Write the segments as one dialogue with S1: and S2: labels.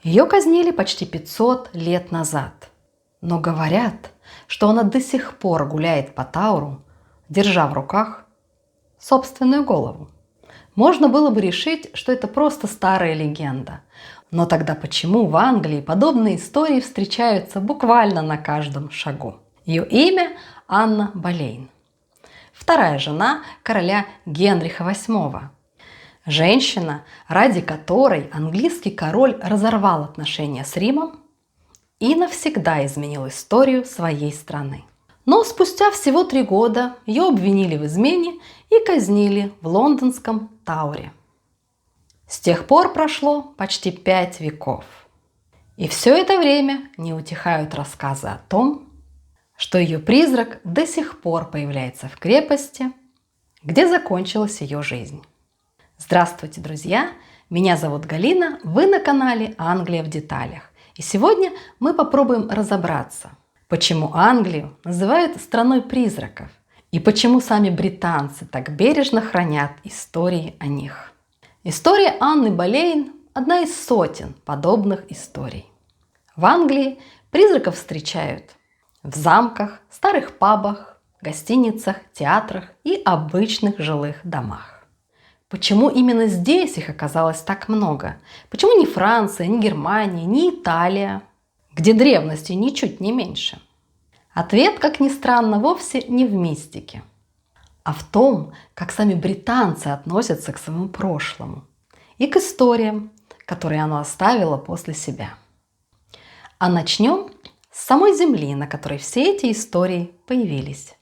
S1: Ее казнили почти 500 лет назад. Но говорят, что она до сих пор гуляет по Тауру, держа в руках собственную голову. Можно было бы решить, что это просто старая легенда. Но тогда почему в Англии подобные истории встречаются буквально на каждом шагу? Ее имя Анна Болейн. Вторая жена короля Генриха VIII. Женщина, ради которой английский король разорвал отношения с Римом и навсегда изменил историю своей страны. Но спустя всего 3 года ее обвинили в измене и казнили в лондонском Тауре. С тех пор прошло почти 5 веков. И все это время не утихают рассказы о том, что ее призрак до сих пор появляется в крепости, где закончилась ее жизнь. Здравствуйте, друзья! Меня зовут Галина, вы на канале «Англия в деталях». И сегодня мы попробуем разобраться, почему Англию называют страной призраков и почему сами британцы так бережно хранят истории о них. История Анны Болейн – одна из сотен подобных историй. В Англии призраков встречают в замках, старых пабах, гостиницах, театрах и обычных жилых домах. Почему именно здесь их оказалось так много? Почему не Франция, не Германия, не Италия, где древности ничуть не меньше? Ответ, как ни странно, вовсе не в мистике, а в том, как сами британцы относятся к своему прошлому и к историям, которые оно оставило после себя. А начнем с самой земли, на которой все эти истории появились.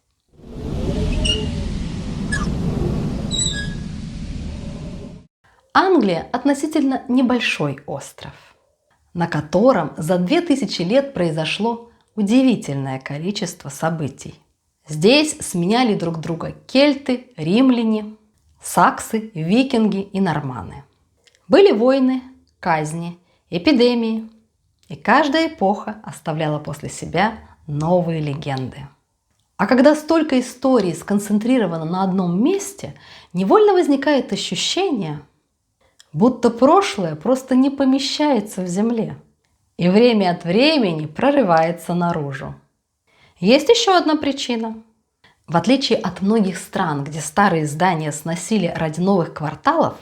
S1: Англия – относительно небольшой остров, на котором за 2000 лет произошло удивительное количество событий. Здесь сменяли друг друга кельты, римляне, саксы, викинги и норманы. Были войны, казни, эпидемии, и каждая эпоха оставляла после себя новые легенды. А когда столько историй сконцентрировано на одном месте, невольно возникает ощущение, будто прошлое просто не помещается в земле и время от времени прорывается наружу. Есть еще одна причина. В отличие от многих стран, где старые здания сносили ради новых кварталов,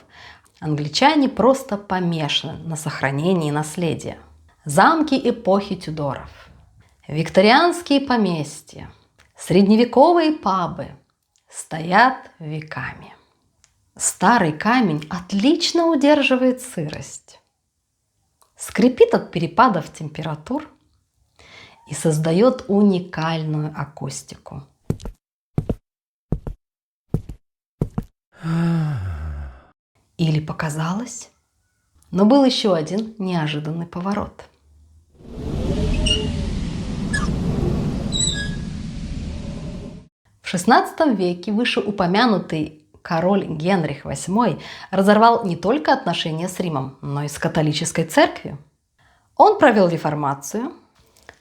S1: англичане просто помешаны на сохранении наследия. Замки эпохи Тюдоров, викторианские поместья, средневековые пабы стоят веками. Старый камень отлично удерживает сырость, скрипит от перепадов температур и создает уникальную акустику. Или показалось? Но был еще один неожиданный поворот. В XVI веке вышеупомянутый король Генрих VIII разорвал не только отношения с Римом, но и с католической церковью. Он провел реформацию,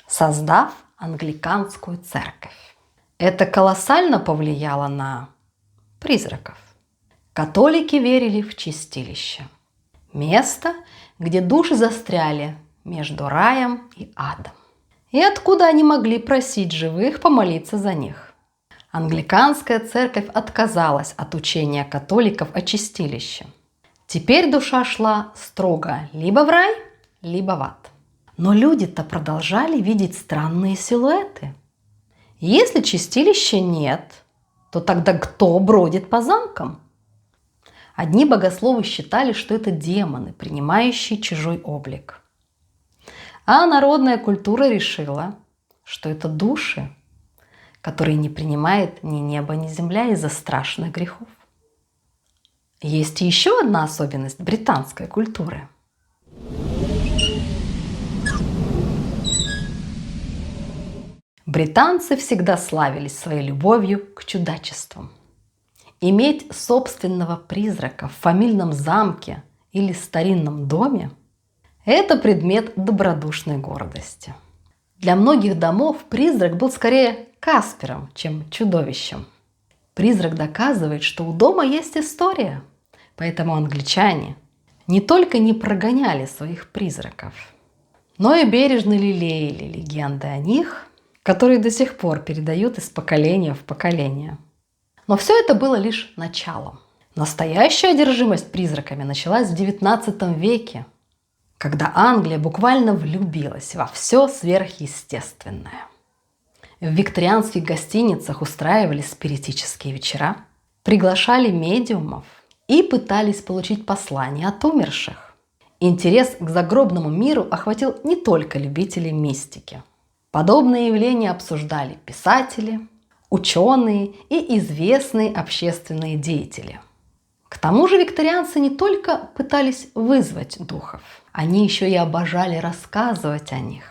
S1: создав англиканскую церковь. Это колоссально повлияло на призраков. Католики верили в чистилище. Место, где души застряли между раем и адом. И откуда они могли просить живых помолиться за них. Англиканская церковь отказалась от учения католиков о чистилище. Теперь душа шла строго либо в рай, либо в ад. Но люди-то продолжали видеть странные силуэты. Если чистилища нет, то тогда кто бродит по замкам? Одни богословы считали, что это демоны, принимающие чужой облик. А народная культура решила, что это души, которые не принимает ни небо, ни земля из-за страшных грехов. Есть еще одна особенность британской культуры. Британцы всегда славились своей любовью к чудачествам. Иметь собственного призрака в фамильном замке или старинном доме – это предмет добродушной гордости. Для многих домов призрак был скорее Каспером, чем чудовищем. Призрак доказывает, что у дома есть история, поэтому англичане не только не прогоняли своих призраков, но и бережно лелеяли легенды о них, которые до сих пор передают из поколения в поколение. Но все это было лишь началом. Настоящая одержимость призраками началась в XIX веке, когда Англия буквально влюбилась во все сверхъестественное. В викторианских гостиницах устраивали спиритические вечера, приглашали медиумов и пытались получить послания от умерших. Интерес к загробному миру охватил не только любителей мистики. Подобные явления обсуждали писатели, ученые и известные общественные деятели. К тому же викторианцы не только пытались вызвать духов, они еще и обожали рассказывать о них.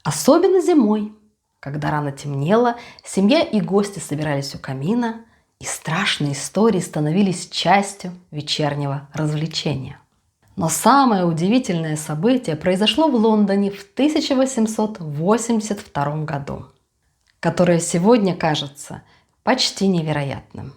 S1: Особенно зимой, когда рано темнело, семья и гости собирались у камина, и страшные истории становились частью вечернего развлечения. Но самое удивительное событие произошло в Лондоне в 1882 году, которое сегодня кажется почти невероятным.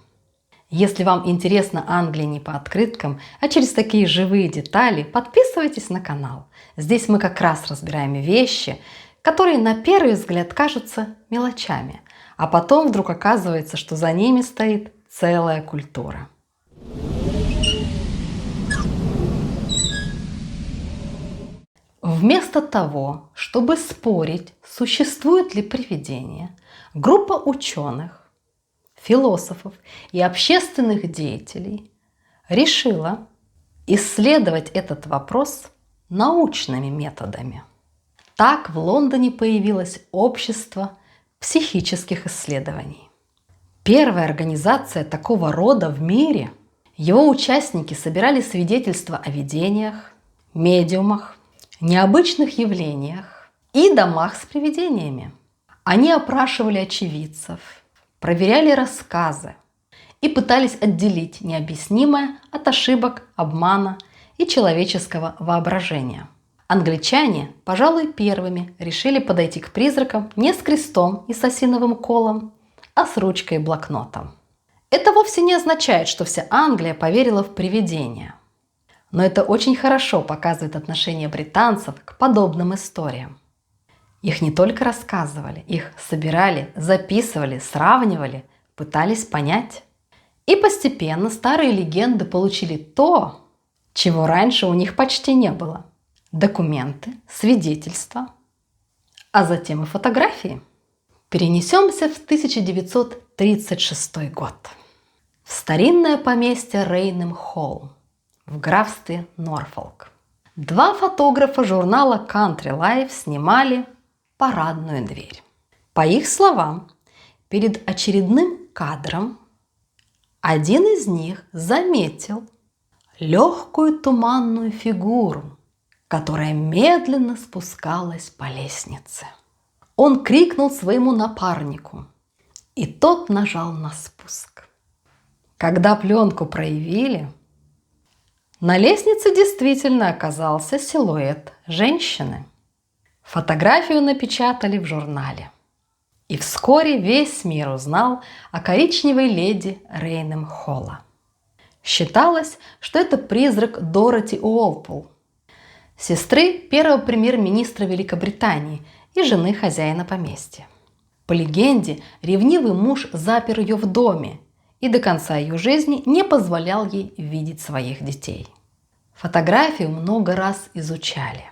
S1: Если вам интересна Англия не по открыткам, а через такие живые детали, подписывайтесь на канал. Здесь мы как раз разбираем вещи, которые на первый взгляд кажутся мелочами, а потом вдруг оказывается, что за ними стоит целая культура. Вместо того, чтобы спорить, существует ли привидение, группа ученых, философов и общественных деятелей решила исследовать этот вопрос научными методами. Так в Лондоне появилось общество психических исследований. Первая организация такого рода в мире. Его участники собирали свидетельства о видениях, медиумах, необычных явлениях и домах с привидениями. Они опрашивали очевидцев, проверяли рассказы и пытались отделить необъяснимое от ошибок, обмана и человеческого воображения. Англичане, пожалуй, первыми решили подойти к призракам не с крестом и с осиновым колом, а с ручкой и блокнотом. Это вовсе не означает, что вся Англия поверила в привидения. Но это очень хорошо показывает отношение британцев к подобным историям. Их не только рассказывали, их собирали, записывали, сравнивали, пытались понять. И постепенно старые легенды получили то, чего раньше у них почти не было. Документы, свидетельства, а затем и фотографии. Перенесемся в 1936 год. В старинное поместье Рейнем-Холл в графстве Норфолк. Два фотографа журнала Country Life снимали парадную дверь. По их словам, перед очередным кадром один из них заметил легкую туманную фигуру, которая медленно спускалась по лестнице. Он крикнул своему напарнику, и тот нажал на спуск. Когда пленку проявили, на лестнице действительно оказался силуэт женщины. Фотографию напечатали в журнале. И вскоре весь мир узнал о коричневой леди Рейнем-Холла. Считалось, что это призрак Дороти Уолпол, сестры первого премьер-министра Великобритании и жены хозяина поместья. По легенде, ревнивый муж запер ее в доме и до конца ее жизни не позволял ей видеть своих детей. Фотографию много раз изучали.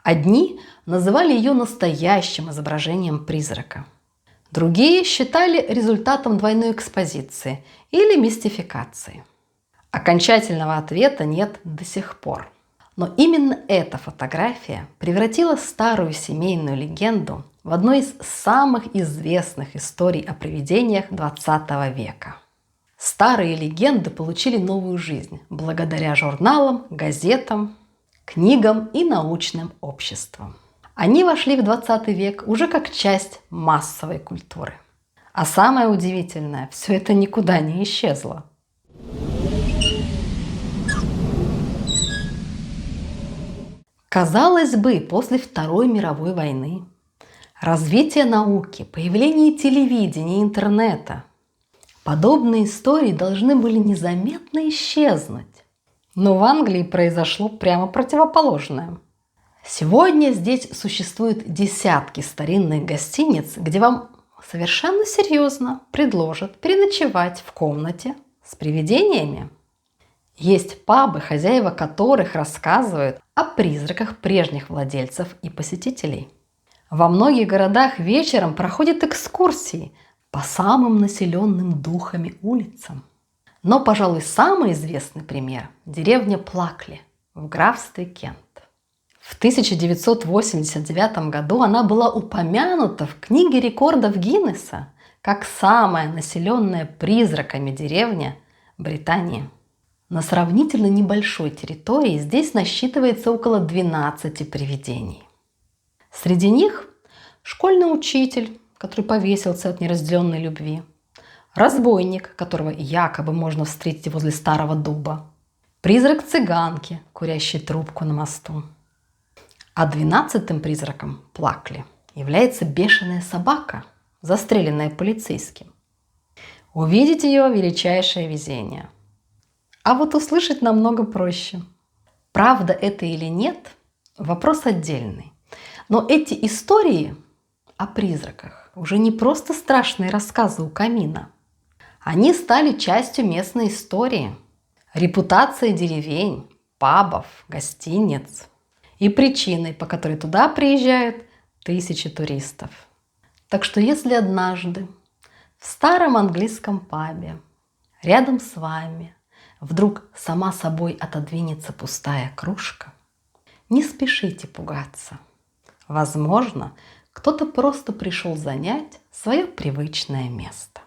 S1: Одни называли ее настоящим изображением призрака. Другие считали результатом двойной экспозиции или мистификации. Окончательного ответа нет до сих пор. Но именно эта фотография превратила старую семейную легенду в одну из самых известных историй о привидениях XX века. Старые легенды получили новую жизнь благодаря журналам, газетам, книгам и научным обществам. Они вошли в 20 век уже как часть массовой культуры. А самое удивительное, все это никуда не исчезло. Казалось бы, после Второй мировой войны, развитие науки, появление телевидения и интернета, подобные истории должны были незаметно исчезнуть. Но в Англии произошло прямо противоположное. Сегодня здесь существуют десятки старинных гостиниц, где вам совершенно серьезно предложат переночевать в комнате с привидениями. Есть пабы, хозяева которых рассказывают о призраках прежних владельцев и посетителей. Во многих городах вечером проходят экскурсии по самым населенным духами улицам. Но, пожалуй, самый известный пример – деревня Плакли в графстве Кент. В 1989 году она была упомянута в книге рекордов Гиннесса как самая населенная призраками деревня Британии. На сравнительно небольшой территории здесь насчитывается около 12 привидений. Среди них школьный учитель, который повесился от неразделенной любви, разбойник, которого якобы можно встретить возле старого дуба, призрак цыганки, курящей трубку на мосту. А 12-м призраком Плакли является бешеная собака, застреленная полицейским. Увидеть ее – величайшее везение. А вот услышать намного проще. Правда это или нет – вопрос отдельный. Но эти истории о призраках уже не просто страшные рассказы у камина. Они стали частью местной истории, репутации деревень, пабов, гостиниц и причиной, по которой туда приезжают тысячи туристов. Так что если однажды в старом английском пабе рядом с вами вдруг сама собой отодвинется пустая кружка, не спешите пугаться. Возможно, кто-то просто пришел занять свое привычное место.